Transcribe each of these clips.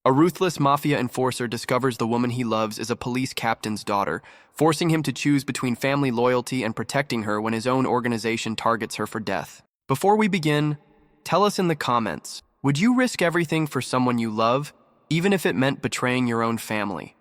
A ruthless mafia enforcer discovers the woman he loves is a police captain's daughter, forcing him to choose between family loyalty and protecting her when his own organization targets her for death. Before we begin, tell us in the comments, would you risk everything for someone you love, even if it meant betraying your own family?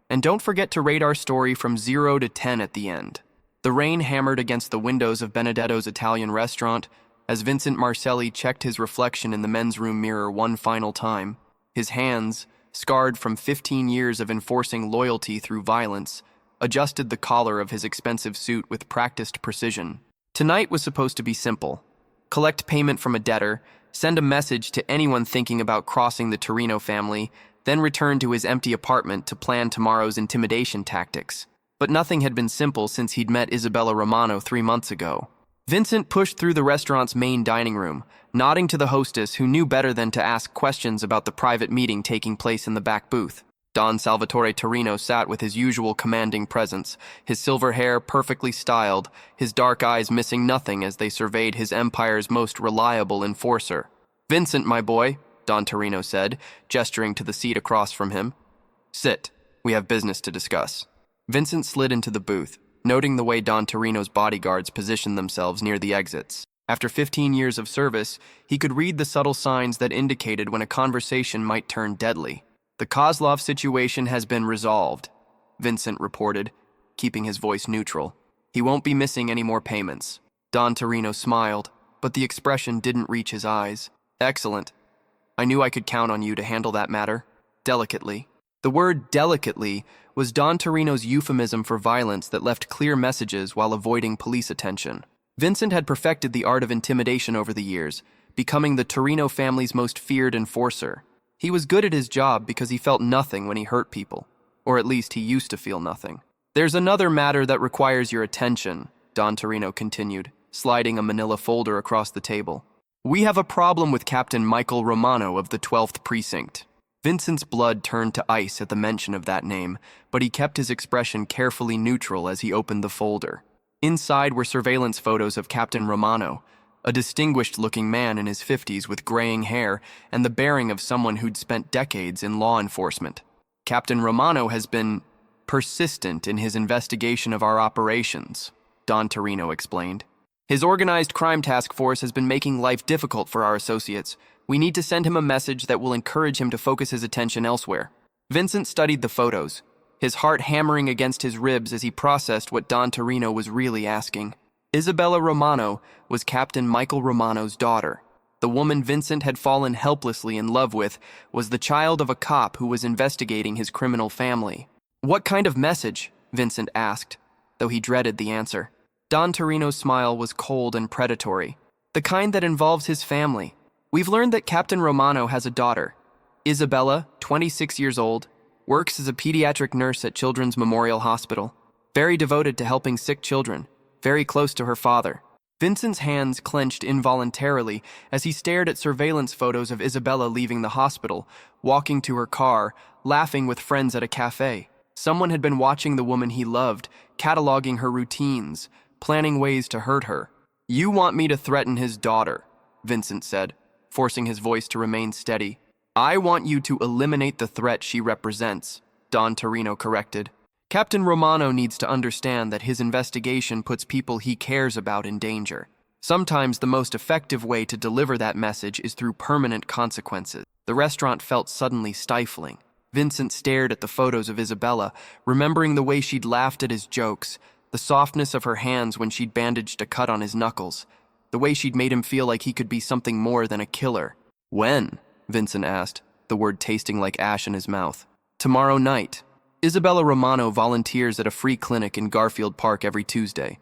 And don't forget to rate our story from 0 to 10 at the end. The rain hammered against the windows of Benedetto's Italian restaurant as Vincent Marcelli checked his reflection in the men's room mirror one final time. His hands, scarred from 15 years of enforcing loyalty through violence, adjusted the collar of his expensive suit with practiced precision. Tonight was supposed to be simple. Collect payment from a debtor, send a message to anyone thinking about crossing the Torino family, then return to his empty apartment to plan tomorrow's intimidation tactics. But nothing had been simple since he'd met Isabella Romano 3 months ago. Vincent pushed through the restaurant's main dining room, nodding to the hostess who knew better than to ask questions about the private meeting taking place in the back booth. Don Salvatore Torino sat with his usual commanding presence, his silver hair perfectly styled, his dark eyes missing nothing as they surveyed his empire's most reliable enforcer. "Vincent, my boy," Don Torino said, gesturing to the seat across from him. "Sit. We have business to discuss." Vincent slid into the booth, noting the way Don Torino's bodyguards positioned themselves near the exits. After 15 years of service, he could read the subtle signs that indicated when a conversation might turn deadly. "The Kozlov situation has been resolved," Vincent reported, keeping his voice neutral. "He won't be missing any more payments." Don Torino smiled, but the expression didn't reach his eyes. "Excellent. I knew I could count on you to handle that matter. Delicately." The word delicately was Don Torino's euphemism for violence that left clear messages while avoiding police attention. Vincent had perfected the art of intimidation over the years, becoming the Torino family's most feared enforcer. He was good at his job because he felt nothing when he hurt people, or at least he used to feel nothing. "There's another matter that requires your attention," Don Torino continued, sliding a manila folder across the table. "We have a problem with Captain Michael Romano of the 12th Precinct." Vincent's blood turned to ice at the mention of that name, but he kept his expression carefully neutral as he opened the folder. Inside were surveillance photos of Captain Romano, a distinguished-looking man in his 50s with graying hair and the bearing of someone who'd spent decades in law enforcement. "Captain Romano has been persistent in his investigation of our operations," Don Torino explained. "His organized crime task force has been making life difficult for our associates. We need to send him a message that will encourage him to focus his attention elsewhere." Vincent studied the photos, his heart hammering against his ribs as he processed what Don Torino was really asking. Isabella Romano was Captain Michael Romano's daughter. The woman Vincent had fallen helplessly in love with was the child of a cop who was investigating his criminal family. "What kind of message?" Vincent asked, though he dreaded the answer. Don Torino's smile was cold and predatory. "The kind that involves his family. We've learned that Captain Romano has a daughter. Isabella, 26 years old, works as a pediatric nurse at Children's Memorial Hospital. Very devoted to helping sick children. Very close to her father." Vincent's hands clenched involuntarily as he stared at surveillance photos of Isabella leaving the hospital, walking to her car, laughing with friends at a cafe. Someone had been watching the woman he loved, cataloging her routines, planning ways to hurt her. "You want me to threaten his daughter," Vincent said, forcing his voice to remain steady. "I want you to eliminate the threat she represents," Don Torino corrected. "Captain Romano needs to understand that his investigation puts people he cares about in danger. Sometimes the most effective way to deliver that message is through permanent consequences." The restaurant felt suddenly stifling. Vincent stared at the photos of Isabella, remembering the way she'd laughed at his jokes, the softness of her hands when she'd bandaged a cut on his knuckles, the way she'd made him feel like he could be something more than a killer. "When?" Vincent asked, the word tasting like ash in his mouth. "Tomorrow night. Isabella Romano volunteers at a free clinic in Garfield Park every Tuesday.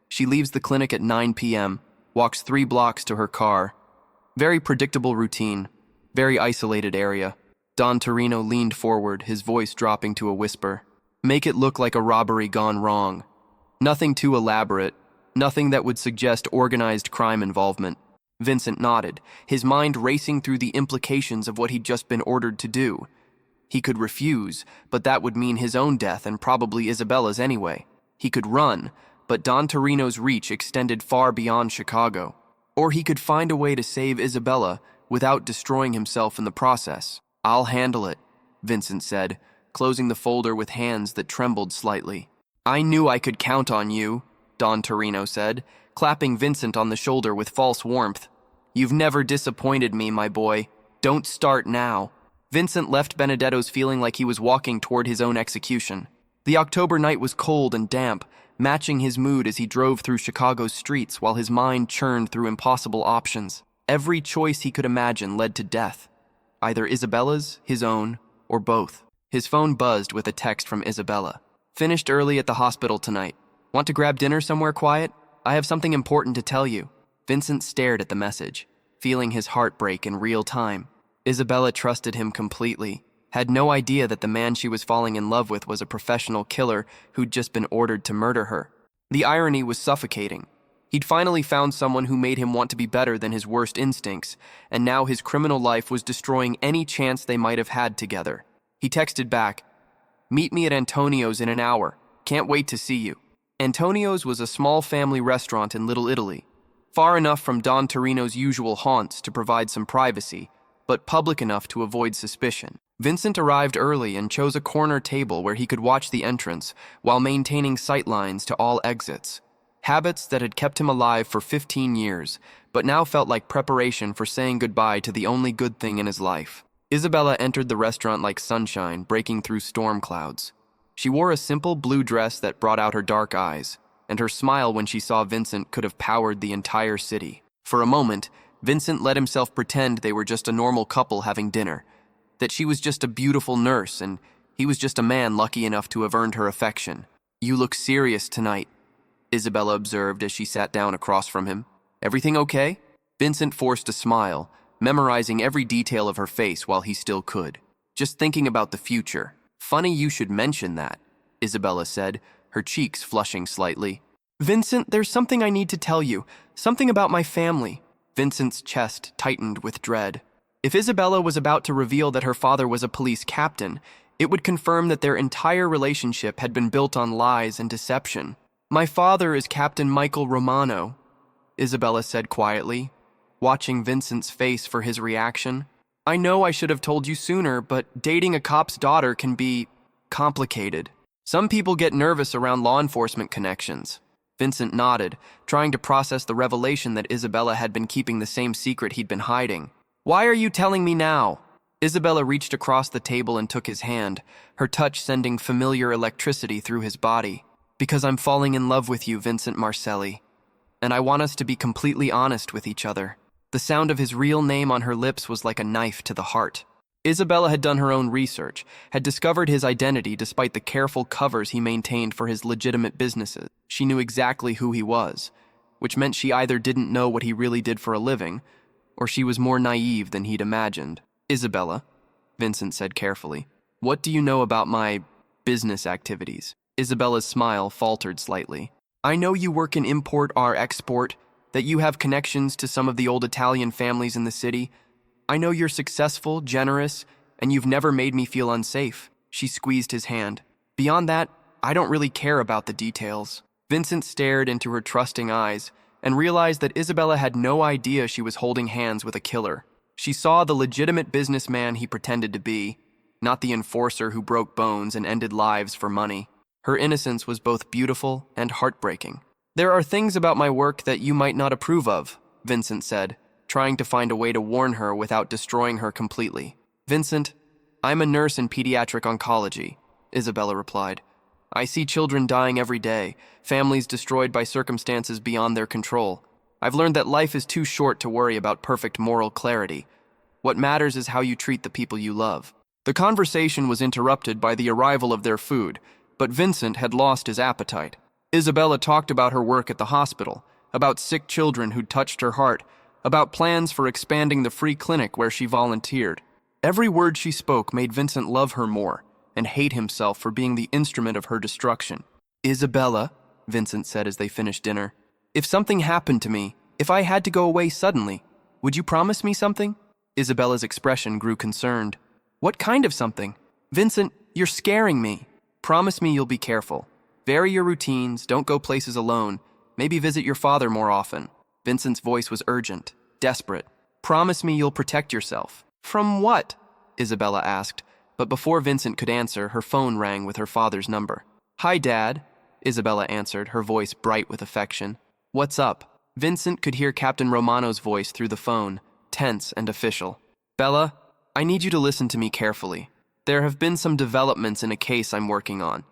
She leaves the clinic at 9 p.m., walks 3 blocks to her car. Very predictable routine, very isolated area." Don Torino leaned forward, his voice dropping to a whisper. "Make it look like a robbery gone wrong. Nothing too elaborate, nothing that would suggest organized crime involvement." Vincent nodded, his mind racing through the implications of what he'd just been ordered to do. He could refuse, but that would mean his own death and probably Isabella's anyway. He could run, but Don Torino's reach extended far beyond Chicago. Or he could find a way to save Isabella without destroying himself in the process. "I'll handle it," Vincent said, closing the folder with hands that trembled slightly. I knew I could count on you, Don Torino said, clapping Vincent on the shoulder with false warmth. You've never disappointed me, my boy. Don't start now. Vincent left Benedetto's feeling like he was walking toward his own execution. The October night was cold and damp, matching his mood as he drove through Chicago's streets while his mind churned through impossible options. Every choice he could imagine led to death. Either Isabella's, his own, or both. His phone buzzed with a text from Isabella. Finished early at the hospital tonight. Want to grab dinner somewhere quiet? I have something important to tell you. Vincent stared at the message, feeling his heart break in real time. Isabella trusted him completely, had no idea that the man she was falling in love with was a professional killer who'd just been ordered to murder her. The irony was suffocating. He'd finally found someone who made him want to be better than his worst instincts, and now his criminal life was destroying any chance they might have had together. He texted back, "Meet me at Antonio's in an hour. Can't wait to see you." Antonio's was a small family restaurant in Little Italy, far enough from Don Torino's usual haunts to provide some privacy, but public enough to avoid suspicion. Vincent arrived early and chose a corner table where he could watch the entrance while maintaining sightlines to all exits. Habits that had kept him alive for 15 years, but now felt like preparation for saying goodbye to the only good thing in his life. Isabella entered the restaurant like sunshine, breaking through storm clouds. She wore a simple blue dress that brought out her dark eyes, and her smile when she saw Vincent could have powered the entire city. For a moment, Vincent let himself pretend they were just a normal couple having dinner, that she was just a beautiful nurse and he was just a man lucky enough to have earned her affection. You look serious tonight, Isabella observed as she sat down across from him. Everything okay? Vincent forced a smile, memorizing every detail of her face while he still could. Just thinking about the future. Funny you should mention that, Isabella said, her cheeks flushing slightly. Vincent, there's something I need to tell you. Something about my family. Vincent's chest tightened with dread. If Isabella was about to reveal that her father was a police captain, it would confirm that their entire relationship had been built on lies and deception. My father is Captain Michael Romano, Isabella said quietly, watching Vincent's face for his reaction. I know I should have told you sooner, but dating a cop's daughter can be complicated. Some people get nervous around law enforcement connections. Vincent nodded, trying to process the revelation that Isabella had been keeping the same secret he'd been hiding. Why are you telling me now? Isabella reached across the table and took his hand, her touch sending familiar electricity through his body. Because I'm falling in love with you, Vincent Marcelli. And I want us to be completely honest with each other. The sound of his real name on her lips was like a knife to the heart. Isabella had done her own research, had discovered his identity despite the careful covers he maintained for his legitimate businesses. She knew exactly who he was, which meant she either didn't know what he really did for a living, or she was more naive than he'd imagined. Isabella, Vincent said carefully, what do you know about my business activities? Isabella's smile faltered slightly. I know you work in import-export, that you have connections to some of the old Italian families in the city. I know you're successful, generous, and you've never made me feel unsafe. She squeezed his hand. Beyond that, I don't really care about the details. Vincent stared into her trusting eyes and realized that Isabella had no idea she was holding hands with a killer. She saw the legitimate businessman he pretended to be, not the enforcer who broke bones and ended lives for money. Her innocence was both beautiful and heartbreaking. There are things about my work that you might not approve of, Vincent said, trying to find a way to warn her without destroying her completely. Vincent, I'm a nurse in pediatric oncology, Isabella replied. I see children dying every day, families destroyed by circumstances beyond their control. I've learned that life is too short to worry about perfect moral clarity. What matters is how you treat the people you love. The conversation was interrupted by the arrival of their food, but Vincent had lost his appetite. Isabella talked about her work at the hospital, about sick children who'd touched her heart, about plans for expanding the free clinic where she volunteered. Every word she spoke made Vincent love her more and hate himself for being the instrument of her destruction. Isabella, Vincent said as they finished dinner, if something happened to me, if I had to go away suddenly, would you promise me something? Isabella's expression grew concerned. What kind of something? Vincent, you're scaring me. Promise me you'll be careful. Vary your routines, don't go places alone. Maybe visit your father more often. Vincent's voice was urgent, desperate. Promise me you'll protect yourself. From what? Isabella asked, but before Vincent could answer, her phone rang with her father's number. "Hi, Dad," Isabella answered, her voice bright with affection. "What's up?" Vincent could hear Captain Romano's voice through the phone, tense and official. "Bella, I need you to listen to me carefully. There have been some developments in a case I'm working on.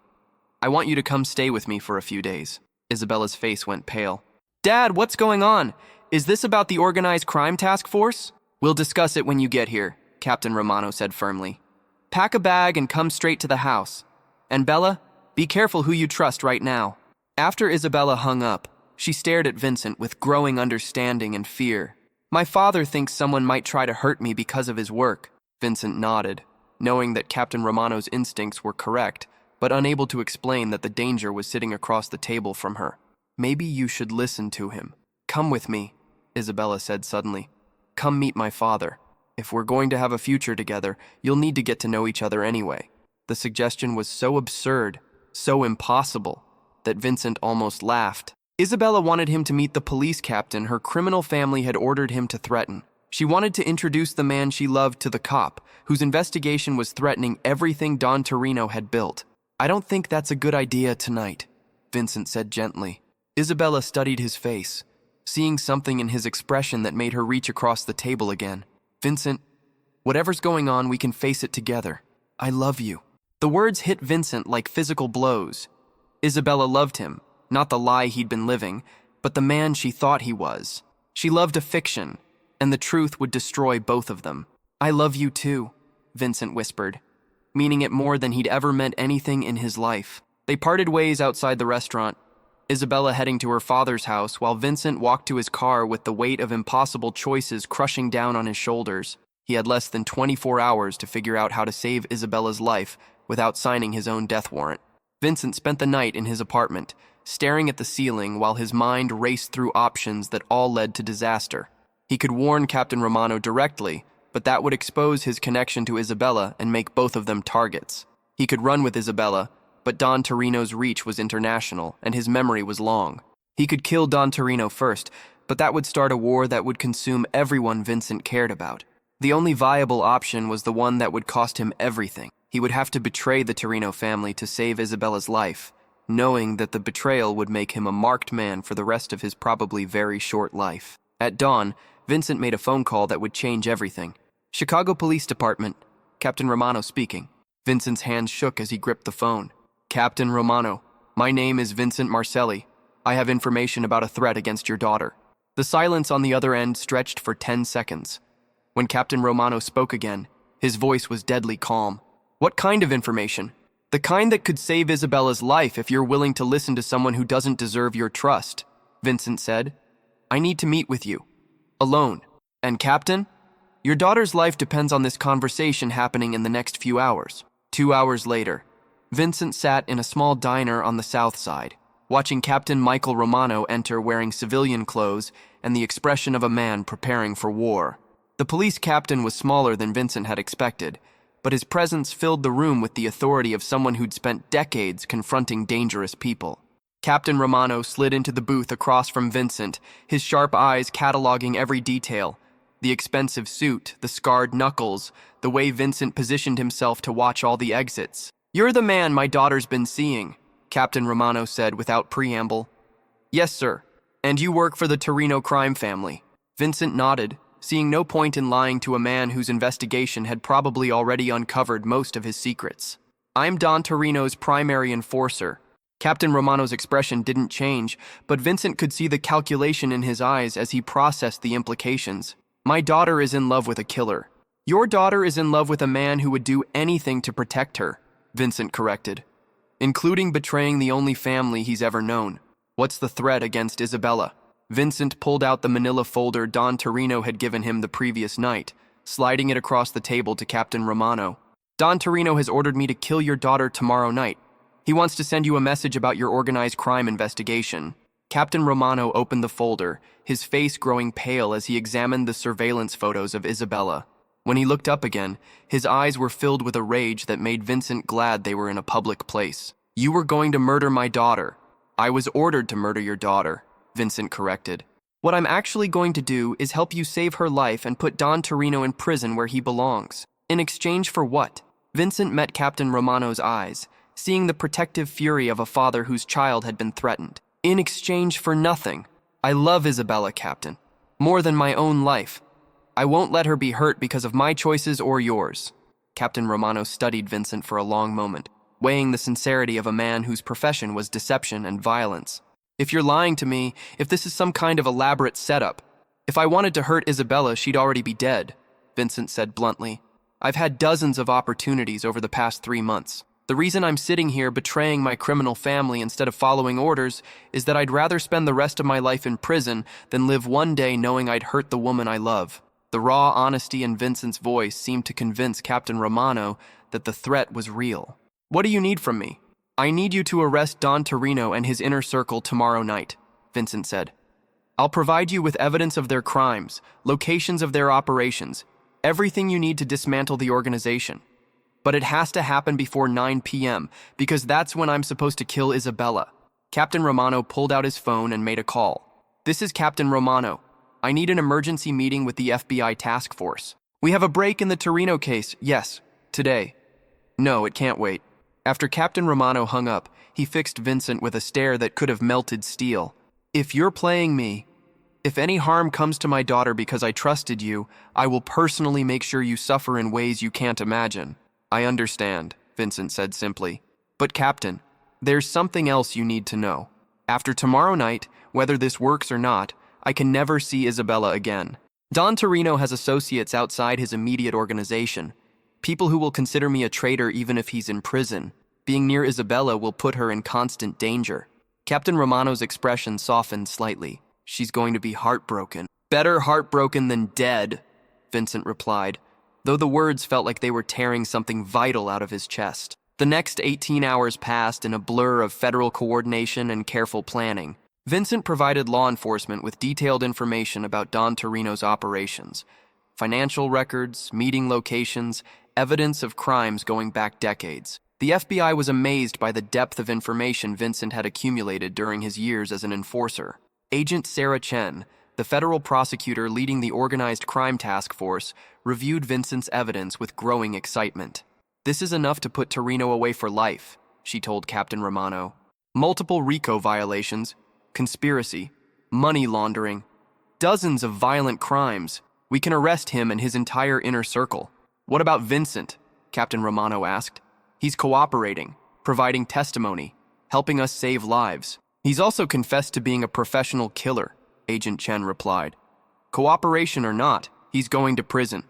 I want you to come stay with me for a few days." Isabella's face went pale. "Dad, what's going on? Is this about the organized crime task force?" "We'll discuss it when you get here," Captain Romano said firmly. "Pack a bag and come straight to the house. And Bella, be careful who you trust right now." After Isabella hung up, she stared at Vincent with growing understanding and fear. "My father thinks someone might try to hurt me because of his work." Vincent nodded, knowing that Captain Romano's instincts were correct, but unable to explain that the danger was sitting across the table from her. "Maybe you should listen to him. Come with me," Isabella said suddenly. "Come meet my father. If we're going to have a future together, you'll need to get to know each other anyway." The suggestion was so absurd, so impossible, that Vincent almost laughed. Isabella wanted him to meet the police captain her criminal family had ordered him to threaten. She wanted to introduce the man she loved to the cop, whose investigation was threatening everything Don Torino had built. "I don't think that's a good idea tonight," Vincent said gently. Isabella studied his face, seeing something in his expression that made her reach across the table again. "Vincent, whatever's going on, we can face it together. I love you." The words hit Vincent like physical blows. Isabella loved him, not the lie he'd been living, but the man she thought he was. She loved a fiction, and the truth would destroy both of them. "I love you too," Vincent whispered, meaning it more than he'd ever meant anything in his life. They parted ways outside the restaurant, Isabella heading to her father's house while Vincent walked to his car with the weight of impossible choices crushing down on his shoulders. He had less than 24 hours to figure out how to save Isabella's life without signing his own death warrant. Vincent spent the night in his apartment, staring at the ceiling while his mind raced through options that all led to disaster. He could warn Captain Romano directly, but that would expose his connection to Isabella and make both of them targets. He could run with Isabella, but Don Torino's reach was international, and his memory was long. He could kill Don Torino first, but that would start a war that would consume everyone Vincent cared about. The only viable option was the one that would cost him everything. He would have to betray the Torino family to save Isabella's life, knowing that the betrayal would make him a marked man for the rest of his probably very short life. At dawn, Vincent made a phone call that would change everything. "Chicago Police Department, Captain Romano speaking." Vincent's hands shook as he gripped the phone. "Captain Romano, my name is Vincent Marcelli. I have information about a threat against your daughter." The silence on the other end stretched for 10 seconds. When Captain Romano spoke again, his voice was deadly calm. "What kind of information?" "The kind that could save Isabella's life if you're willing to listen to someone who doesn't deserve your trust," Vincent said. "I need to meet with you. Alone. And Captain, your daughter's life depends on this conversation happening in the next few hours." 2 hours later, Vincent sat in a small diner on the south side, watching Captain Michael Romano enter wearing civilian clothes and the expression of a man preparing for war. The police captain was smaller than Vincent had expected, but his presence filled the room with the authority of someone who'd spent decades confronting dangerous people. Captain Romano slid into the booth across from Vincent, his sharp eyes cataloging every detail. The expensive suit, the scarred knuckles, the way Vincent positioned himself to watch all the exits. "You're the man my daughter's been seeing," Captain Romano said without preamble. "Yes, sir. And you work for the Torino crime family." Vincent nodded, seeing no point in lying to a man whose investigation had probably already uncovered most of his secrets. "I'm Don Torino's primary enforcer." Captain Romano's expression didn't change, but Vincent could see the calculation in his eyes as he processed the implications. "My daughter is in love with a killer." "Your daughter is in love with a man who would do anything to protect her," Vincent corrected, "including betraying the only family he's ever known." "What's the threat against Isabella?" Vincent pulled out the manila folder Don Torino had given him the previous night, sliding it across the table to Captain Romano. "Don Torino has ordered me to kill your daughter tomorrow night. He wants to send you a message about your organized crime investigation." Captain Romano opened the folder, his face growing pale as he examined the surveillance photos of Isabella. When he looked up again, his eyes were filled with a rage that made Vincent glad they were in a public place. "You were going to murder my daughter." "I was ordered to murder your daughter," Vincent corrected. "What I'm actually going to do is help you save her life and put Don Torino in prison where he belongs." "In exchange for what?" Vincent met Captain Romano's eyes, seeing the protective fury of a father whose child had been threatened. In exchange for nothing, I love Isabella, Captain. More than my own life. I won't let her be hurt because of my choices or yours. Captain Romano studied Vincent for a long moment, weighing the sincerity of a man whose profession was deception and violence. If you're lying to me, if this is some kind of elaborate setup, if I wanted to hurt Isabella, she'd already be dead, Vincent said bluntly. I've had dozens of opportunities over the past 3 months. The reason I'm sitting here betraying my criminal family instead of following orders is that I'd rather spend the rest of my life in prison than live one day knowing I'd hurt the woman I love. The raw honesty in Vincent's voice seemed to convince Captain Romano that the threat was real. What do you need from me? I need you to arrest Don Torino and his inner circle tomorrow night, Vincent said. I'll provide you with evidence of their crimes, locations of their operations, everything you need to dismantle the organization. But it has to happen before 9 p.m., because that's when I'm supposed to kill Isabella. Captain Romano pulled out his phone and made a call. This is Captain Romano. I need an emergency meeting with the FBI task force. We have a break in the Torino case. Yes, today. No, it can't wait. After Captain Romano hung up, he fixed Vincent with a stare that could have melted steel. If you're playing me, if any harm comes to my daughter because I trusted you, I will personally make sure you suffer in ways you can't imagine. I understand, Vincent said simply. But Captain, there's something else you need to know. After tomorrow night, whether this works or not, I can never see Isabella again. Don Torino has associates outside his immediate organization. People who will consider me a traitor even if he's in prison. Being near Isabella will put her in constant danger. Captain Romano's expression softened slightly. She's going to be heartbroken. Better heartbroken than dead, Vincent replied, though the words felt like they were tearing something vital out of his chest. The next 18 hours passed in a blur of federal coordination and careful planning. Vincent provided law enforcement with detailed information about Don Torino's operations. Financial records, meeting locations, evidence of crimes going back decades. The FBI was amazed by the depth of information Vincent had accumulated during his years as an enforcer. Agent Sarah Chen, the federal prosecutor leading the organized crime task force, reviewed Vincent's evidence with growing excitement. This is enough to put Torino away for life, she told Captain Romano. Multiple RICO violations, conspiracy, money laundering, dozens of violent crimes. We can arrest him and his entire inner circle. What about Vincent? Captain Romano asked. He's cooperating, providing testimony, helping us save lives. He's also confessed to being a professional killer, Agent Chen replied. Cooperation or not, he's going to prison.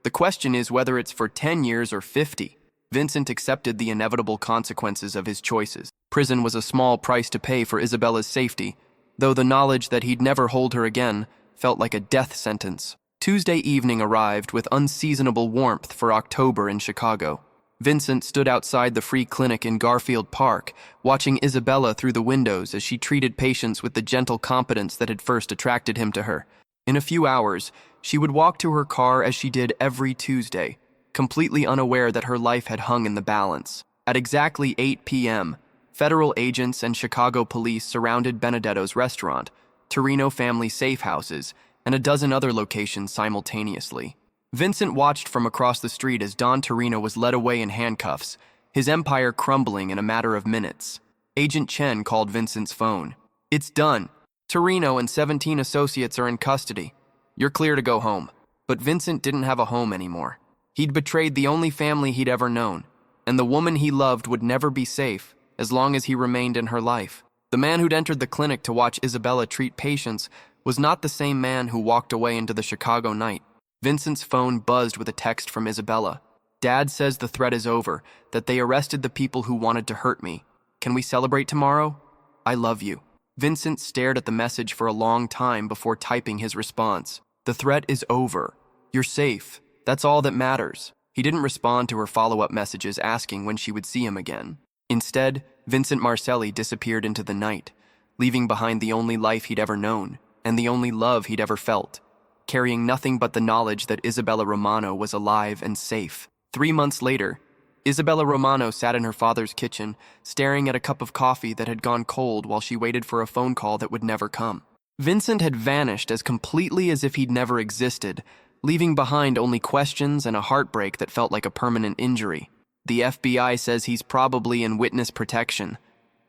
The question is whether it's for 10 years or 50. Vincent accepted the inevitable consequences of his choices. Prison was a small price to pay for Isabella's safety, though the knowledge that he'd never hold her again felt like a death sentence. Tuesday evening arrived with unseasonable warmth for October in Chicago. Vincent stood outside the free clinic in Garfield Park, watching Isabella through the windows as she treated patients with the gentle competence that had first attracted him to her. In a few hours, she would walk to her car as she did every Tuesday, completely unaware that her life had hung in the balance. At exactly 8 p.m., federal agents and Chicago police surrounded Benedetto's restaurant, Torino family safe houses, and a dozen other locations simultaneously. Vincent watched from across the street as Don Torino was led away in handcuffs, his empire crumbling in a matter of minutes. Agent Chen called Vincent's phone. It's done. Torino and 17 associates are in custody. You're clear to go home. But Vincent didn't have a home anymore. He'd betrayed the only family he'd ever known, and the woman he loved would never be safe as long as he remained in her life. The man who'd entered the clinic to watch Isabella treat patients was not the same man who walked away into the Chicago night. Vincent's phone buzzed with a text from Isabella. Dad says the threat is over, that they arrested the people who wanted to hurt me. Can we celebrate tomorrow? I love you. Vincent stared at the message for a long time before typing his response. The threat is over. You're safe. That's all that matters. He didn't respond to her follow-up messages asking when she would see him again. Instead, Vincent Marcelli disappeared into the night, leaving behind the only life he'd ever known and the only love he'd ever felt, carrying nothing but the knowledge that Isabella Romano was alive and safe. 3 months later, Isabella Romano sat in her father's kitchen, staring at a cup of coffee that had gone cold while she waited for a phone call that would never come. Vincent had vanished as completely as if he'd never existed, leaving behind only questions and a heartbreak that felt like a permanent injury. The FBI says he's probably in witness protection,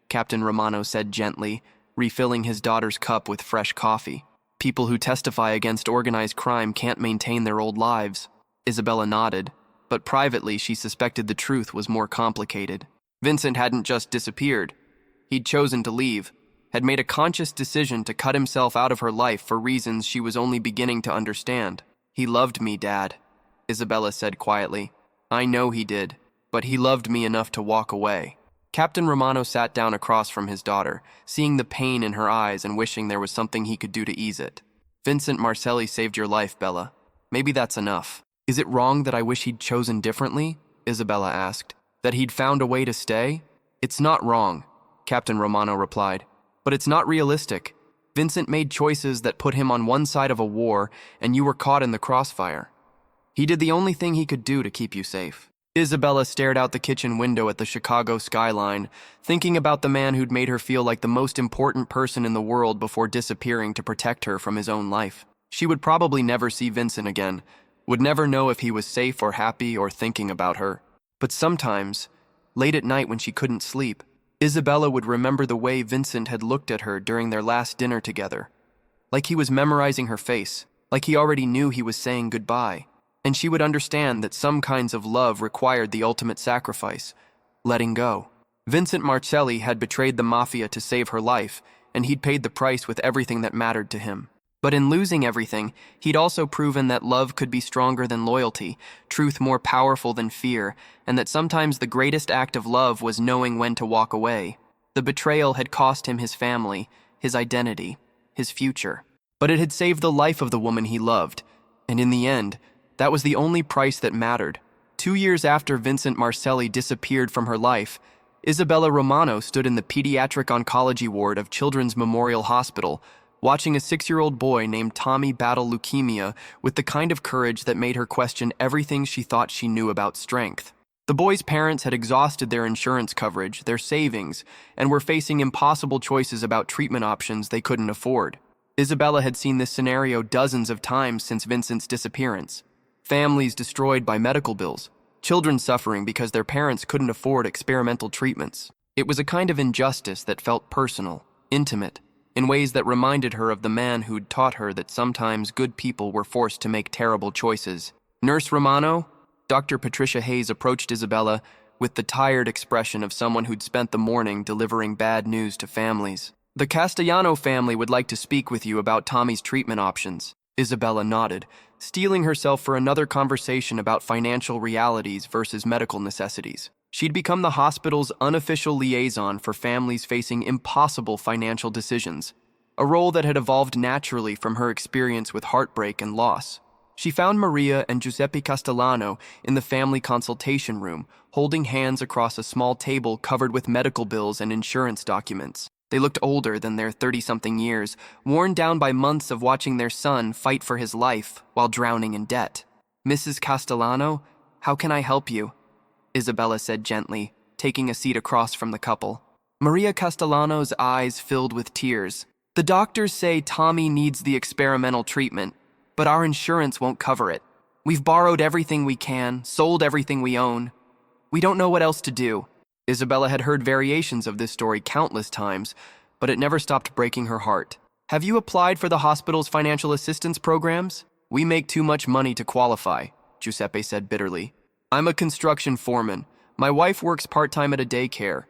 Captain Romano said gently, refilling his daughter's cup with fresh coffee. People who testify against organized crime can't maintain their old lives. Isabella nodded, but privately she suspected the truth was more complicated. Vincent hadn't just disappeared. He'd chosen to leave, had made a conscious decision to cut himself out of her life for reasons she was only beginning to understand. "He loved me, Dad," Isabella said quietly. "I know he did, but he loved me enough to walk away." Captain Romano sat down across from his daughter, seeing the pain in her eyes and wishing there was something he could do to ease it. "Vincent Marcelli saved your life, Bella. Maybe that's enough." "Is it wrong that I wish he'd chosen differently?" Isabella asked. "That he'd found a way to stay?" "It's not wrong," Captain Romano replied. "But it's not realistic. Vincent made choices that put him on one side of a war, and you were caught in the crossfire. He did the only thing he could do to keep you safe." Isabella stared out the kitchen window at the Chicago skyline, thinking about the man who'd made her feel like the most important person in the world before disappearing to protect her from his own life. She would probably never see Vincent again, would never know if he was safe or happy or thinking about her. But sometimes, late at night when she couldn't sleep, Isabella would remember the way Vincent had looked at her during their last dinner together. Like he was memorizing her face, like he already knew he was saying goodbye. And she would understand that some kinds of love required the ultimate sacrifice, letting go. Vincent Marcelli had betrayed the Mafia to save her life, and he'd paid the price with everything that mattered to him. But in losing everything, he'd also proven that love could be stronger than loyalty, truth more powerful than fear, and that sometimes the greatest act of love was knowing when to walk away. The betrayal had cost him his family, his identity, his future. But it had saved the life of the woman he loved, and in the end, that was the only price that mattered. 2 years after Vincent Marcelli disappeared from her life, Isabella Romano stood in the pediatric oncology ward of Children's Memorial Hospital, watching a 6-year-old boy named Tommy battle leukemia with the kind of courage that made her question everything she thought she knew about strength. The boy's parents had exhausted their insurance coverage, their savings, and were facing impossible choices about treatment options they couldn't afford. Isabella had seen this scenario dozens of times since Vincent's disappearance. Families destroyed by medical bills, children suffering because their parents couldn't afford experimental treatments. It was a kind of injustice that felt personal, intimate, in ways that reminded her of the man who'd taught her that sometimes good people were forced to make terrible choices. "Nurse Romano?" Dr. Patricia Hayes approached Isabella with the tired expression of someone who'd spent the morning delivering bad news to families. "The Castellano family would like to speak with you about Tommy's treatment options." Isabella nodded, steeling herself for another conversation about financial realities versus medical necessities. She'd become the hospital's unofficial liaison for families facing impossible financial decisions, a role that had evolved naturally from her experience with heartbreak and loss. She found Maria and Giuseppe Castellano in the family consultation room, holding hands across a small table covered with medical bills and insurance documents. They looked older than their 30-something years, worn down by months of watching their son fight for his life while drowning in debt. "Mrs. Castellano, how can I help you?" Isabella said gently, taking a seat across from the couple. Maria Castellano's eyes filled with tears. "The doctors say Tommy needs the experimental treatment, but our insurance won't cover it. We've borrowed everything we can, sold everything we own. We don't know what else to do." Isabella had heard variations of this story countless times, but it never stopped breaking her heart. "Have you applied for the hospital's financial assistance programs?" "We make too much money to qualify," Giuseppe said bitterly. "I'm a construction foreman. My wife works part-time at a daycare.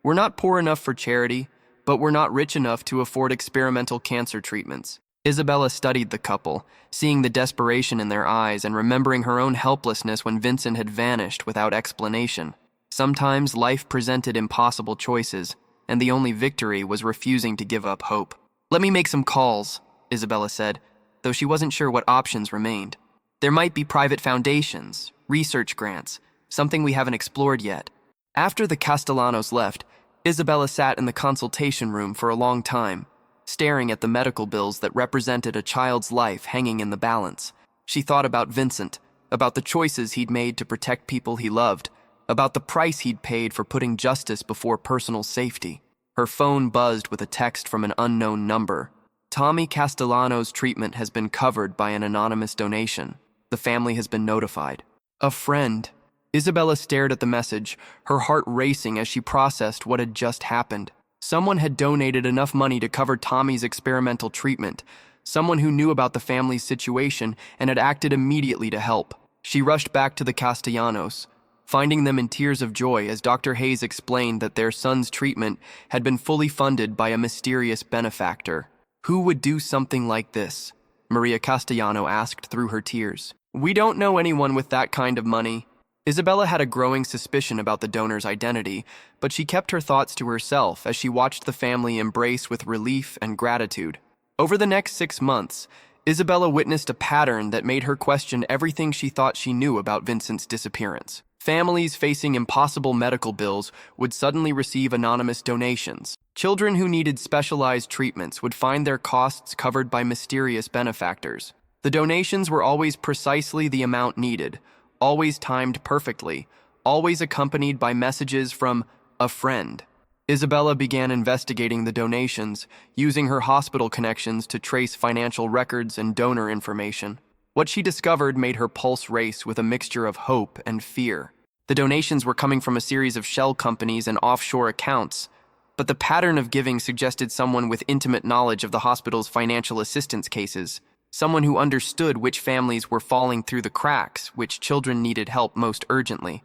We're not poor enough for charity, but we're not rich enough to afford experimental cancer treatments." Isabella studied the couple, seeing the desperation in their eyes and remembering her own helplessness when Vincent had vanished without explanation. Sometimes life presented impossible choices, and the only victory was refusing to give up hope. "Let me make some calls," Isabella said, though she wasn't sure what options remained. "There might be private foundations, research grants, something we haven't explored yet." After the Castellanos left, Isabella sat in the consultation room for a long time, staring at the medical bills that represented a child's life hanging in the balance. She thought about Vincent, about the choices he'd made to protect people he loved, about the price he'd paid for putting justice before personal safety. Her phone buzzed with a text from an unknown number. "Tommy Castellano's treatment has been covered by an anonymous donation. The family has been notified." "A friend," Isabella stared at the message, her heart racing as she processed what had just happened. Someone had donated enough money to cover Tommy's experimental treatment, someone who knew about the family's situation and had acted immediately to help. She rushed back to the Castellanos, finding them in tears of joy as Dr. Hayes explained that their son's treatment had been fully funded by a mysterious benefactor. Who would do something like this? Maria Castellano asked through her tears. We don't know anyone with that kind of money. Isabella had a growing suspicion about the donor's identity, but she kept her thoughts to herself as she watched the family embrace with relief and gratitude. Over the next 6 months, Isabella witnessed a pattern that made her question everything she thought she knew about Vincent's disappearance. Families facing impossible medical bills would suddenly receive anonymous donations. Children who needed specialized treatments would find their costs covered by mysterious benefactors. The donations were always precisely the amount needed, always timed perfectly, always accompanied by messages from a friend. Isabella began investigating the donations, using her hospital connections to trace financial records and donor information. What she discovered made her pulse race with a mixture of hope and fear. The donations were coming from a series of shell companies and offshore accounts, but the pattern of giving suggested someone with intimate knowledge of the hospital's financial assistance cases, someone who understood which families were falling through the cracks, which children needed help most urgently.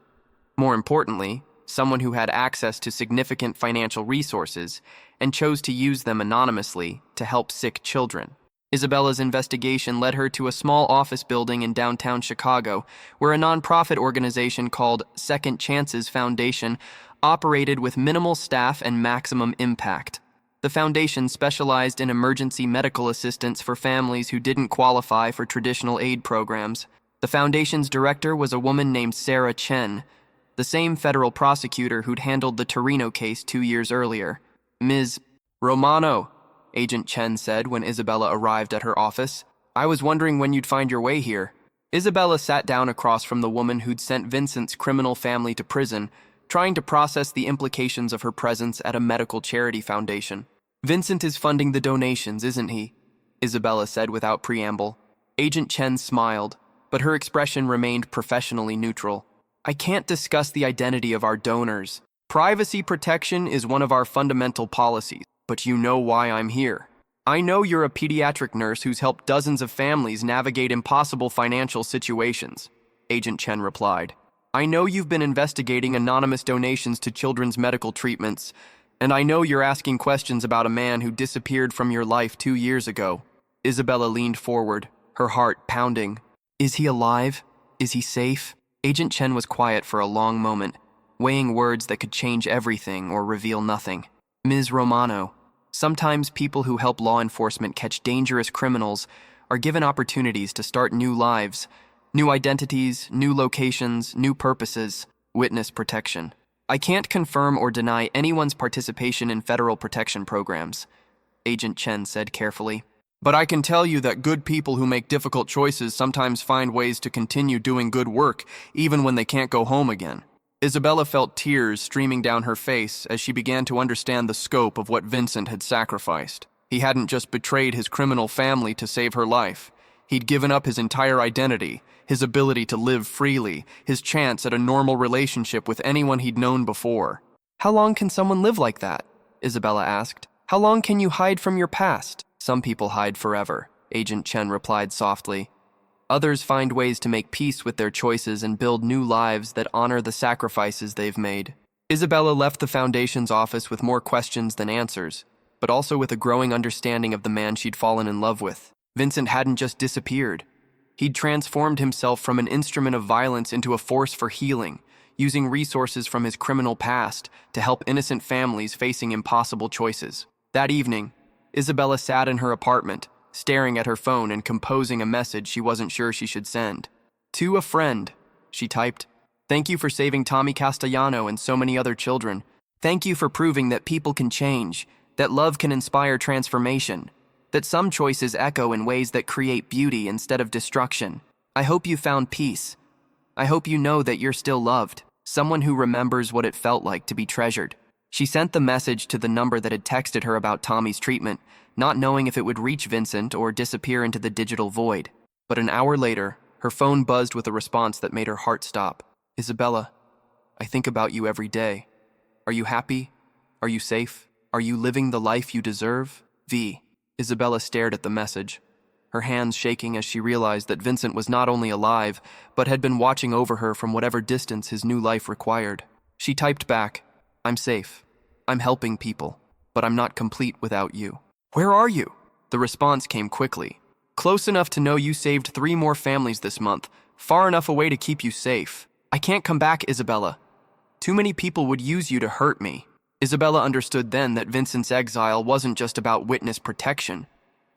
More importantly, someone who had access to significant financial resources and chose to use them anonymously to help sick children. Isabella's investigation led her to a small office building in downtown Chicago, where a nonprofit organization called Second Chances Foundation operated with minimal staff and maximum impact. The foundation specialized in emergency medical assistance for families who didn't qualify for traditional aid programs. The foundation's director was a woman named Sarah Chen, the same federal prosecutor who'd handled the Torino case 2 years earlier. Ms. Romano, Agent Chen said when Isabella arrived at her office. I was wondering when you'd find your way here. Isabella sat down across from the woman who'd sent Vincent's criminal family to prison, trying to process the implications of her presence at a medical charity foundation. Vincent is funding the donations, isn't he? Isabella said without preamble. Agent Chen smiled, but her expression remained professionally neutral. I can't discuss the identity of our donors. Privacy protection is one of our fundamental policies. But you know why I'm here. I know you're a pediatric nurse who's helped dozens of families navigate impossible financial situations, Agent Chen replied. I know you've been investigating anonymous donations to children's medical treatments, and I know you're asking questions about a man who disappeared from your life 2 years ago. Isabella leaned forward, her heart pounding. Is he alive? Is he safe? Agent Chen was quiet for a long moment, weighing words that could change everything or reveal nothing. Ms. Romano, sometimes people who help law enforcement catch dangerous criminals are given opportunities to start new lives, new identities, new locations, new purposes, witness protection. I can't confirm or deny anyone's participation in federal protection programs, Agent Chen said carefully. But I can tell you that good people who make difficult choices sometimes find ways to continue doing good work even when they can't go home again. Isabella felt tears streaming down her face as she began to understand the scope of what Vincent had sacrificed. He hadn't just betrayed his criminal family to save her life. He'd given up his entire identity, his ability to live freely, his chance at a normal relationship with anyone he'd known before. How long can someone live like that? Isabella asked. How long can you hide from your past? Some people hide forever, Agent Chen replied softly. Others find ways to make peace with their choices and build new lives that honor the sacrifices they've made. Isabella left the foundation's office with more questions than answers, but also with a growing understanding of the man she'd fallen in love with. Vincent hadn't just disappeared. He'd transformed himself from an instrument of violence into a force for healing, using resources from his criminal past to help innocent families facing impossible choices. That evening, Isabella sat in her apartment, staring at her phone and composing a message she wasn't sure she should send. To a friend, she typed. Thank you for saving Tommy Castellano and so many other children. Thank you for proving that people can change, that love can inspire transformation, that some choices echo in ways that create beauty instead of destruction. I hope you found peace. I hope you know that you're still loved, someone who remembers what it felt like to be treasured. She sent the message to the number that had texted her about Tommy's treatment, not knowing if it would reach Vincent or disappear into the digital void. But an hour later, her phone buzzed with a response that made her heart stop. Isabella, I think about you every day. Are you happy? Are you safe? Are you living the life you deserve? V. Isabella stared at the message, her hands shaking as she realized that Vincent was not only alive, but had been watching over her from whatever distance his new life required. She typed back, I'm safe. I'm helping people, but I'm not complete without you. Where are you? The response came quickly. Close enough to know you saved 3 more families this month, far enough away to keep you safe. I can't come back, Isabella. Too many people would use you to hurt me. Isabella understood then that Vincent's exile wasn't just about witness protection.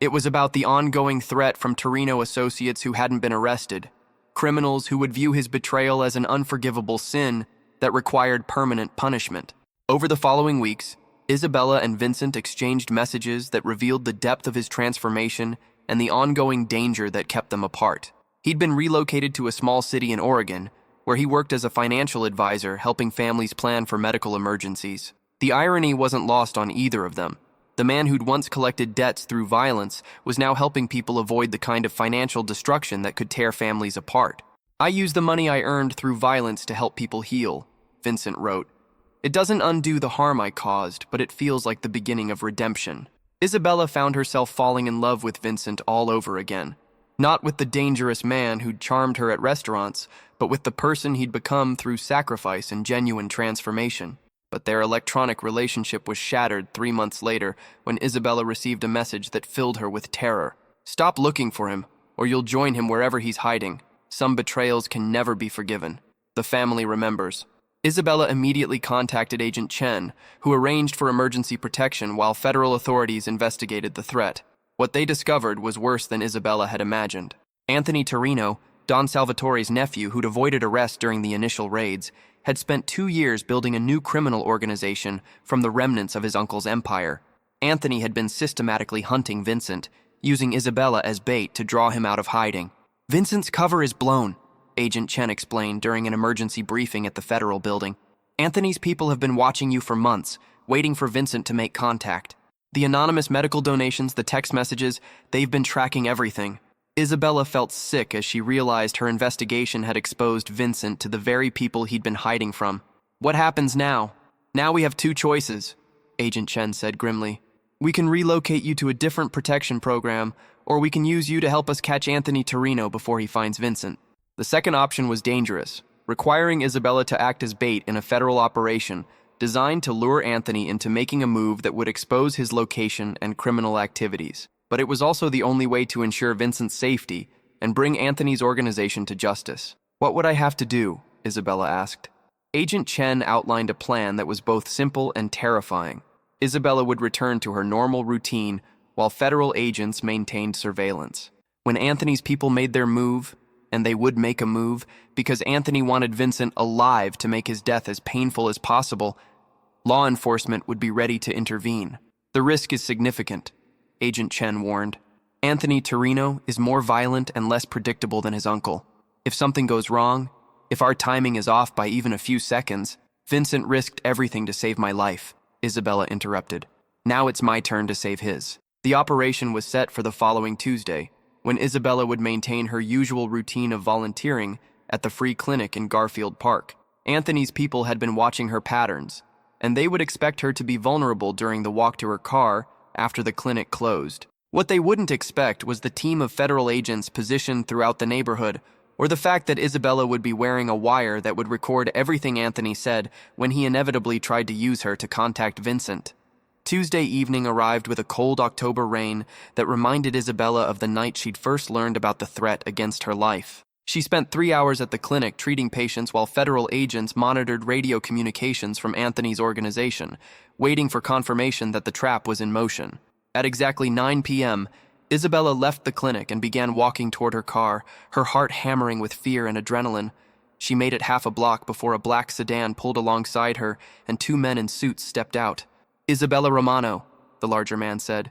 It was about the ongoing threat from Torino associates who hadn't been arrested, criminals who would view his betrayal as an unforgivable sin that required permanent punishment. Over the following weeks, Isabella and Vincent exchanged messages that revealed the depth of his transformation and the ongoing danger that kept them apart. He'd been relocated to a small city in Oregon, where he worked as a financial advisor helping families plan for medical emergencies. The irony wasn't lost on either of them. The man who'd once collected debts through violence was now helping people avoid the kind of financial destruction that could tear families apart. I use the money I earned through violence to help people heal, Vincent wrote. It doesn't undo the harm I caused, but it feels like the beginning of redemption. Isabella found herself falling in love with Vincent all over again. Not with the dangerous man who'd charmed her at restaurants, but with the person he'd become through sacrifice and genuine transformation. But their electronic relationship was shattered 3 months later when Isabella received a message that filled her with terror. Stop looking for him, or you'll join him wherever he's hiding. Some betrayals can never be forgiven. The family remembers. Isabella immediately contacted Agent Chen, who arranged for emergency protection while federal authorities investigated the threat. What they discovered was worse than Isabella had imagined. Anthony Torino, Don Salvatore's nephew who'd avoided arrest during the initial raids, had spent 2 years building a new criminal organization from the remnants of his uncle's empire. Anthony had been systematically hunting Vincent, using Isabella as bait to draw him out of hiding. Vincent's cover is blown, Agent Chen explained during an emergency briefing at the federal building. Anthony's people have been watching you for months, waiting for Vincent to make contact. The anonymous medical donations, the text messages, they've been tracking everything. Isabella felt sick as she realized her investigation had exposed Vincent to the very people he'd been hiding from. What happens now? Now we have 2 choices, Agent Chen said grimly. We can relocate you to a different protection program, or we can use you to help us catch Anthony Torino before he finds Vincent. The second option was dangerous, requiring Isabella to act as bait in a federal operation designed to lure Anthony into making a move that would expose his location and criminal activities. But it was also the only way to ensure Vincent's safety and bring Anthony's organization to justice. What would I have to do? Isabella asked. Agent Chen outlined a plan that was both simple and terrifying. Isabella would return to her normal routine while federal agents maintained surveillance. When Anthony's people made their move, and they would make a move because Anthony wanted Vincent alive to make his death as painful as possible, law enforcement would be ready to intervene. The risk is significant, Agent Chen warned. Anthony Torino is more violent and less predictable than his uncle. If something goes wrong, if our timing is off by even a few seconds, Vincent risked everything to save my life, Isabella interrupted. Now it's my turn to save his. The operation was set for the following Tuesday, when Isabella would maintain her usual routine of volunteering at the free clinic in Garfield Park. Anthony's people had been watching her patterns, and they would expect her to be vulnerable during the walk to her car after the clinic closed. What they wouldn't expect was the team of federal agents positioned throughout the neighborhood, or the fact that Isabella would be wearing a wire that would record everything Anthony said when he inevitably tried to use her to contact Vincent. Tuesday evening arrived with a cold October rain that reminded Isabella of the night she'd first learned about the threat against her life. She spent 3 hours at the clinic treating patients while federal agents monitored radio communications from Anthony's organization, waiting for confirmation that the trap was in motion. At exactly 9 p.m., Isabella left the clinic and began walking toward her car, her heart hammering with fear and adrenaline. She made it half a block before a black sedan pulled alongside her and 2 men in suits stepped out. Isabella Romano, the larger man said.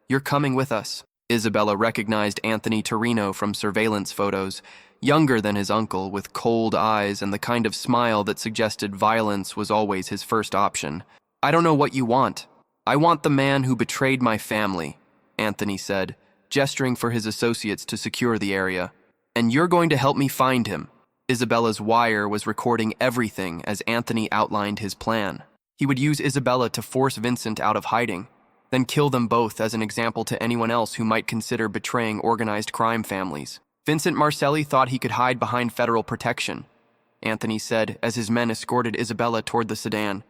You're coming with us. Isabella recognized Anthony Torino from surveillance photos, younger than his uncle, with cold eyes and the kind of smile that suggested violence was always his first option. I don't know what you want. I want the man who betrayed my family, Anthony said, gesturing for his associates to secure the area. And you're going to help me find him. Isabella's wire was recording everything as Anthony outlined his plan. He would use Isabella to force Vincent out of hiding, then kill them both as an example to anyone else who might consider betraying organized crime families. Vincent Marcelli thought he could hide behind federal protection, Anthony said as his men escorted Isabella toward the sedan.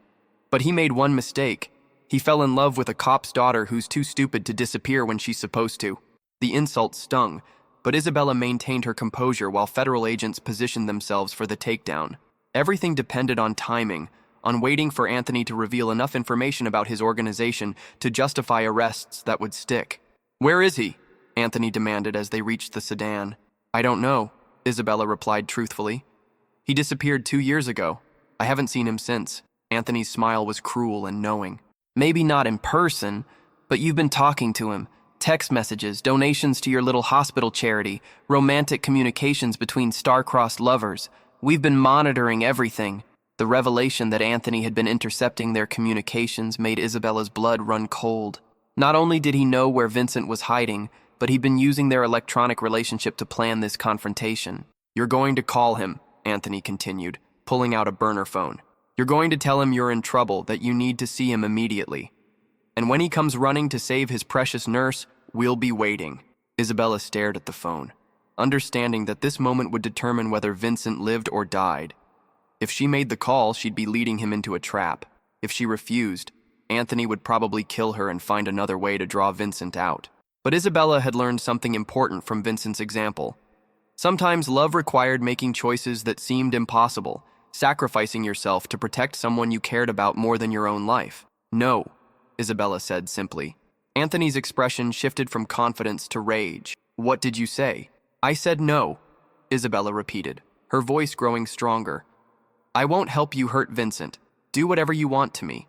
But he made one mistake. He fell in love with a cop's daughter who's too stupid to disappear when she's supposed to. The insult stung, but Isabella maintained her composure while federal agents positioned themselves for the takedown. Everything depended on timing, on waiting for Anthony to reveal enough information about his organization to justify arrests that would stick. "Where is he?" Anthony demanded as they reached the sedan. "I don't know," Isabella replied truthfully. "He disappeared 2 years ago. I haven't seen him since." Anthony's smile was cruel and knowing. "Maybe not in person, but you've been talking to him. Text messages, donations to your little hospital charity, romantic communications between star-crossed lovers. We've been monitoring everything." The revelation that Anthony had been intercepting their communications made Isabella's blood run cold. Not only did he know where Vincent was hiding, but he'd been using their electronic relationship to plan this confrontation. "You're going to call him," Anthony continued, pulling out a burner phone. "You're going to tell him you're in trouble, that you need to see him immediately. And when he comes running to save his precious nurse, we'll be waiting." Isabella stared at the phone, understanding that this moment would determine whether Vincent lived or died. If she made the call, she'd be leading him into a trap. If she refused, Anthony would probably kill her and find another way to draw Vincent out. But Isabella had learned something important from Vincent's example. Sometimes love required making choices that seemed impossible, sacrificing yourself to protect someone you cared about more than your own life. "No," Isabella said simply. Anthony's expression shifted from confidence to rage. "What did you say?" "I said no," Isabella repeated, her voice growing stronger. "I won't help you hurt Vincent. Do whatever you want to me.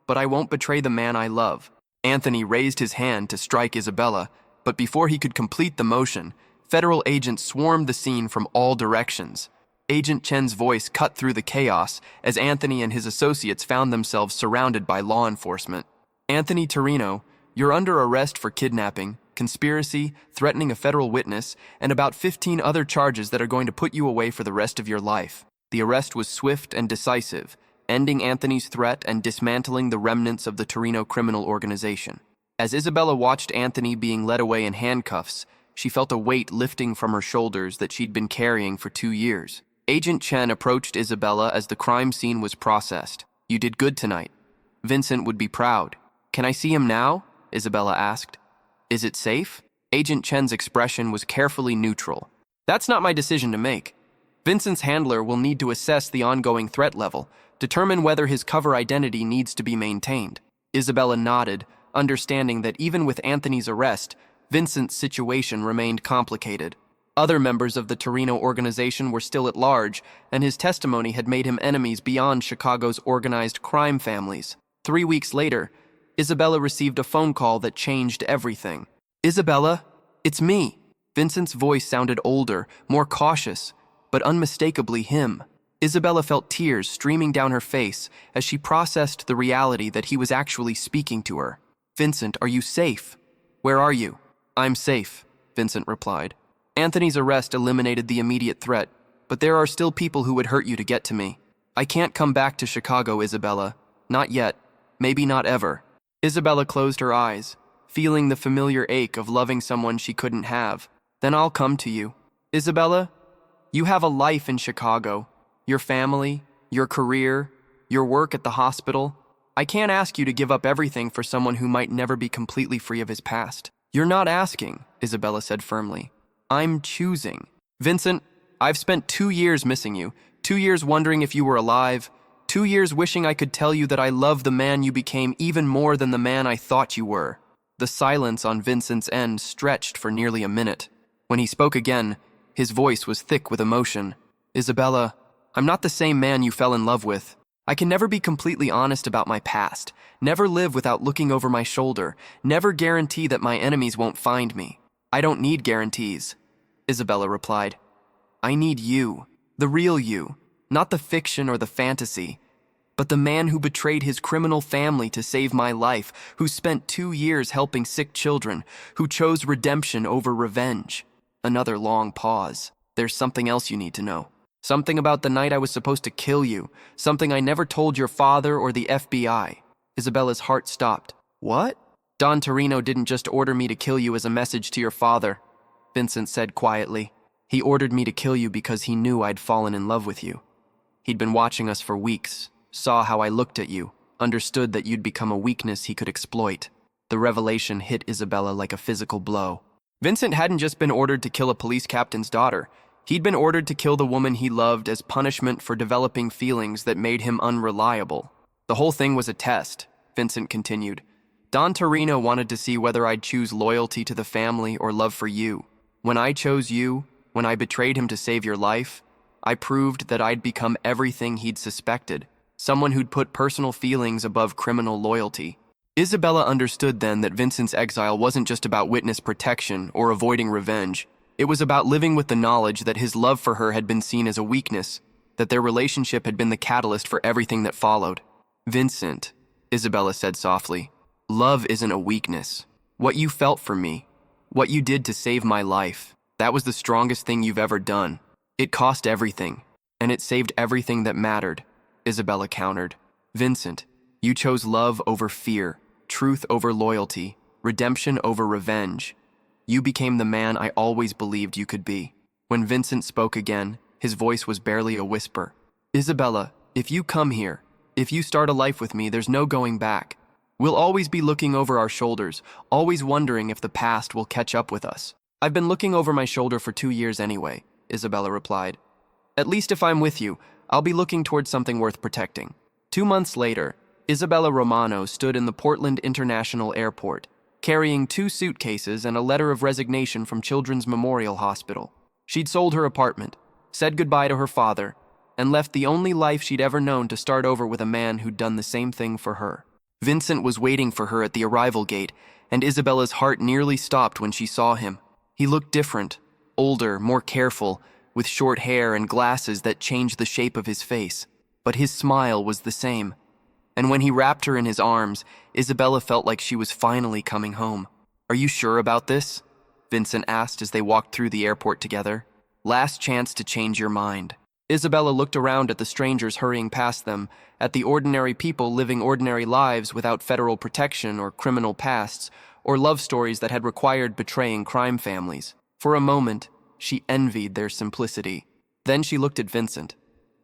But I won't betray the man I love." Anthony raised his hand to strike Isabella, but before he could complete the motion, federal agents swarmed the scene from all directions. Agent Chen's voice cut through the chaos as Anthony and his associates found themselves surrounded by law enforcement. "Anthony Torino, you're under arrest for kidnapping, conspiracy, threatening a federal witness, and about 15 other charges that are going to put you away for the rest of your life." The arrest was swift and decisive, ending Anthony's threat and dismantling the remnants of the Torino criminal organization. As Isabella watched Anthony being led away in handcuffs, she felt a weight lifting from her shoulders that she'd been carrying for 2 years. Agent Chen approached Isabella as the crime scene was processed. "You did good tonight. Vincent would be proud." "Can I see him now?" Isabella asked. "Is it safe?" Agent Chen's expression was carefully neutral. "That's not my decision to make. Vincent's handler will need to assess the ongoing threat level, determine whether his cover identity needs to be maintained." Isabella nodded, understanding that even with Anthony's arrest, Vincent's situation remained complicated. Other members of the Torino organization were still at large, and his testimony had made him enemies beyond Chicago's organized crime families. 3 weeks later, Isabella received a phone call that changed everything. "Isabella, it's me." Vincent's voice sounded older, more cautious, but unmistakably him. Isabella felt tears streaming down her face as she processed the reality that he was actually speaking to her. "Vincent, are you safe? Where are you?" "I'm safe," Vincent replied. "Anthony's arrest eliminated the immediate threat, but there are still people who would hurt you to get to me. I can't come back to Chicago, Isabella. Not yet. Maybe not ever." Isabella closed her eyes, feeling the familiar ache of loving someone she couldn't have. "Then I'll come to you. Isabella, you have a life in Chicago. Your family, your career, your work at the hospital. I can't ask you to give up everything for someone who might never be completely free of his past." "You're not asking," Isabella said firmly. "I'm choosing. Vincent, I've spent 2 years missing you, 2 years wondering if you were alive, 2 years wishing I could tell you that I love the man you became even more than the man I thought you were." The silence on Vincent's end stretched for nearly a minute. When he spoke again, his voice was thick with emotion. "Isabella, I'm not the same man you fell in love with. I can never be completely honest about my past, never live without looking over my shoulder, never guarantee that my enemies won't find me. I don't need guarantees," Isabella replied. "I need you, the real you, not the fiction or the fantasy, but the man who betrayed his criminal family to save my life, who spent 2 years helping sick children, who chose redemption over revenge." Another long pause. "There's something else you need to know." Something about the night I was supposed to kill you. Something I never told your father or the FBI. Isabella's heart stopped. What? Don Torino didn't just order me to kill you as a message to your father, Vincent said quietly. He ordered me to kill you because he knew I'd fallen in love with you. He'd been watching us for weeks, saw how I looked at you, understood that you'd become a weakness he could exploit. The revelation hit Isabella like a physical blow. Vincent hadn't just been ordered to kill a police captain's daughter. He'd been ordered to kill the woman he loved as punishment for developing feelings that made him unreliable. The whole thing was a test, Vincent continued. Don Torino wanted to see whether I'd choose loyalty to the family or love for you. When I chose you, when I betrayed him to save your life, I proved that I'd become everything he'd suspected, someone who'd put personal feelings above criminal loyalty. Isabella understood then that Vincent's exile wasn't just about witness protection or avoiding revenge. It was about living with the knowledge that his love for her had been seen as a weakness, that their relationship had been the catalyst for everything that followed. Vincent, Isabella said softly, love isn't a weakness. What you felt for me, what you did to save my life, that was the strongest thing you've ever done. It cost everything, and it saved everything that mattered, Isabella countered. Vincent, you chose love over fear, truth over loyalty, redemption over revenge. You became the man I always believed you could be. When Vincent spoke again, his voice was barely a whisper. Isabella, if you come here, if you start a life with me, there's no going back. We'll always be looking over our shoulders, always wondering if the past will catch up with us. I've been looking over my shoulder for 2 years anyway, Isabella replied. At least if I'm with you, I'll be looking towards something worth protecting. 2 months later, Isabella Romano stood in the Portland International Airport, carrying 2 suitcases and a letter of resignation from Children's Memorial Hospital. She'd sold her apartment, said goodbye to her father, and left the only life she'd ever known to start over with a man who'd done the same thing for her. Vincent was waiting for her at the arrival gate, and Isabella's heart nearly stopped when she saw him. He looked different, older, more careful, with short hair and glasses that changed the shape of his face. But his smile was the same. And when he wrapped her in his arms, Isabella felt like she was finally coming home. Are you sure about this? Vincent asked as they walked through the airport together. Last chance to change your mind. Isabella looked around at the strangers hurrying past them, at the ordinary people living ordinary lives without federal protection or criminal pasts, or love stories that had required betraying crime families. For a moment, she envied their simplicity. Then she looked at Vincent,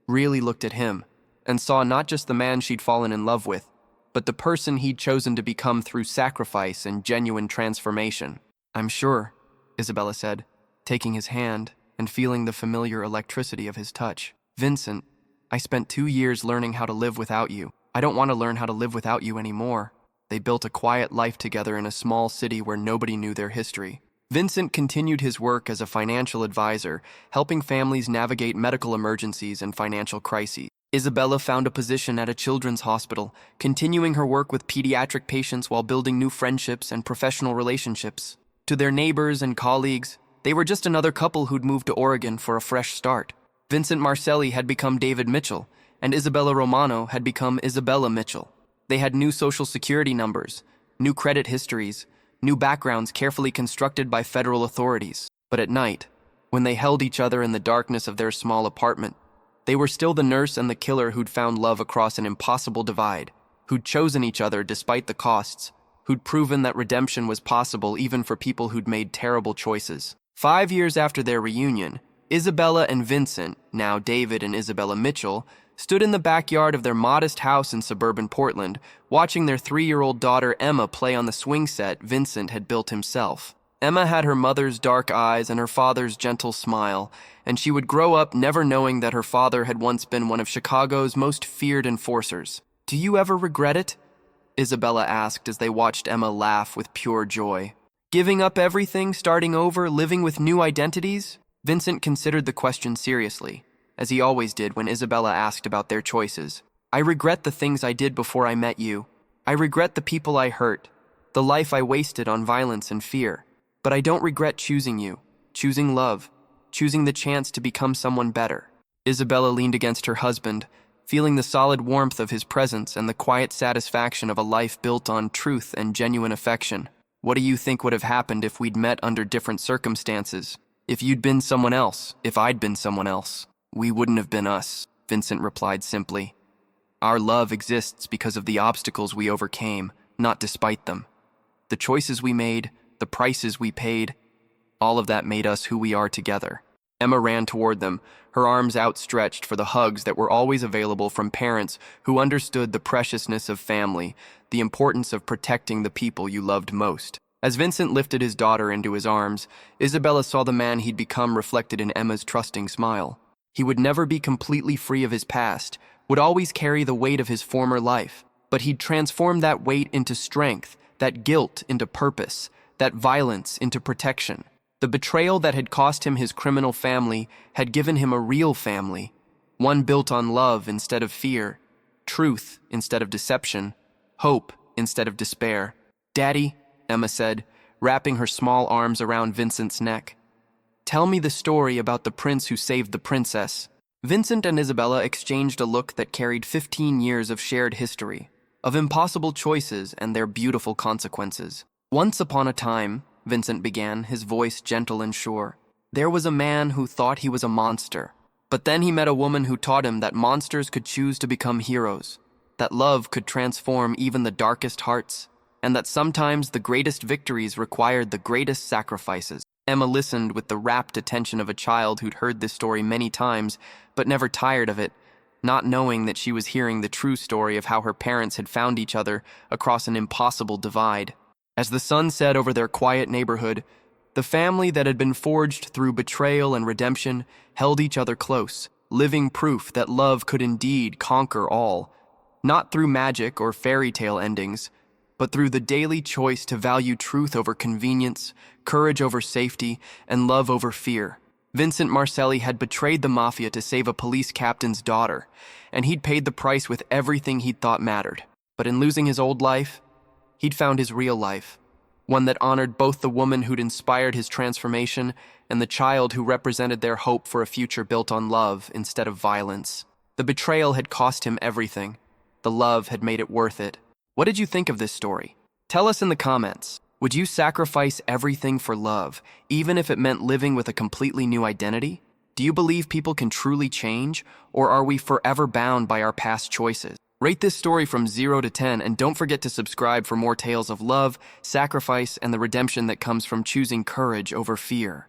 really looked at him, and saw not just the man she'd fallen in love with, but the person he'd chosen to become through sacrifice and genuine transformation. I'm sure, Isabella said, taking his hand and feeling the familiar electricity of his touch. Vincent, I spent 2 years learning how to live without you. I don't want to learn how to live without you anymore. They built a quiet life together in a small city where nobody knew their history. Vincent continued his work as a financial advisor, helping families navigate medical emergencies and financial crises. Isabella found a position at a children's hospital, continuing her work with pediatric patients while building new friendships and professional relationships. To their neighbors and colleagues, they were just another couple who'd moved to Oregon for a fresh start. Vincent Marcelli had become David Mitchell, and Isabella Romano had become Isabella Mitchell. They had new social security numbers, new credit histories, new backgrounds carefully constructed by federal authorities. But at night, when they held each other in the darkness of their small apartment, they were still the nurse and the killer who'd found love across an impossible divide, who'd chosen each other despite the costs, who'd proven that redemption was possible even for people who'd made terrible choices. 5 years after their reunion, Isabella and Vincent, now David and Isabella Mitchell, stood in the backyard of their modest house in suburban Portland, watching their 3-year-old daughter Emma play on the swing set Vincent had built himself. Emma had her mother's dark eyes and her father's gentle smile, and she would grow up never knowing that her father had once been one of Chicago's most feared enforcers. Do you ever regret it? Isabella asked as they watched Emma laugh with pure joy. Giving up everything, starting over, living with new identities? Vincent considered the question seriously, as he always did when Isabella asked about their choices. I regret the things I did before I met you. I regret the people I hurt, the life I wasted on violence and fear. But I don't regret choosing you, choosing love, choosing the chance to become someone better. Isabella leaned against her husband, feeling the solid warmth of his presence and the quiet satisfaction of a life built on truth and genuine affection. What do you think would have happened if we'd met under different circumstances? If you'd been someone else, if I'd been someone else? We wouldn't have been us, Vincent replied simply. Our love exists because of the obstacles we overcame, not despite them. The choices we made, the prices we paid, all of that made us who we are together. Emma ran toward them, her arms outstretched for the hugs that were always available from parents who understood the preciousness of family, the importance of protecting the people you loved most. As Vincent lifted his daughter into his arms, Isabella saw the man he'd become reflected in Emma's trusting smile. He would never be completely free of his past, would always carry the weight of his former life, but he'd transformed that weight into strength, that guilt into purpose, that violence into protection. The betrayal that had cost him his criminal family had given him a real family, one built on love instead of fear, truth instead of deception, hope instead of despair. "Daddy," Emma said, wrapping her small arms around Vincent's neck. "Tell me the story about the prince who saved the princess." Vincent and Isabella exchanged a look that carried 15 years of shared history, of impossible choices and their beautiful consequences. "Once upon a time," Vincent began, his voice gentle and sure, "there was a man who thought he was a monster. But then he met a woman who taught him that monsters could choose to become heroes, that love could transform even the darkest hearts, and that sometimes the greatest victories required the greatest sacrifices." Emma listened with the rapt attention of a child who'd heard this story many times, but never tired of it, not knowing that she was hearing the true story of how her parents had found each other across an impossible divide. As the sun set over their quiet neighborhood, the family that had been forged through betrayal and redemption held each other close, living proof that love could indeed conquer all, not through magic or fairy tale endings, but through the daily choice to value truth over convenience, courage over safety, and love over fear. Vincent Marcelli had betrayed the Mafia to save a police captain's daughter, and he'd paid the price with everything he'd thought mattered. But in losing his old life, he'd found his real life, one that honored both the woman who'd inspired his transformation and the child who represented their hope for a future built on love instead of violence. The betrayal had cost him everything. The love had made it worth it. What did you think of this story? Tell us in the comments. Would you sacrifice everything for love, even if it meant living with a completely new identity? Do you believe people can truly change, or are we forever bound by our past choices? Rate this story from 0 to 10, and don't forget to subscribe for more tales of love, sacrifice, and the redemption that comes from choosing courage over fear.